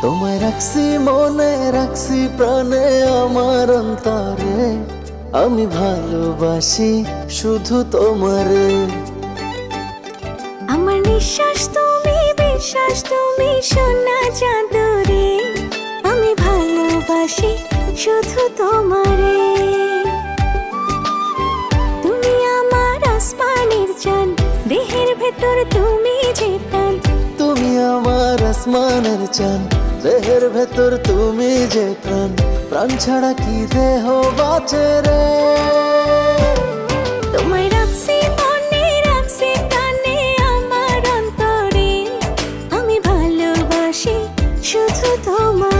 তোমায় রাখছি মনে, রাখছি প্রাণে, আমার অন্তরে আমি ভালোবাসি শুধু তোমারে। আমার নিঃশ্বাস তুমি, বিশ্বাস তুমি, সোনা চাঁদরে আমি ভালোবাসি শুধু তোমারে। তুমি আমার আসমানের চাঁদ, দেহের ভেতর তুমি যে প্রাণ। তুমি আমার আসমানের চাঁদ, দেহের ভেতর তুমি যে প্রাণ। প্রাণ ছাড়া কি দেহ বাঁচে রে। তোমায় রাখছি মনে, রাখছি প্রাণে, আমার অন্তরে আমি ভালোবাসি শুধু তোমার।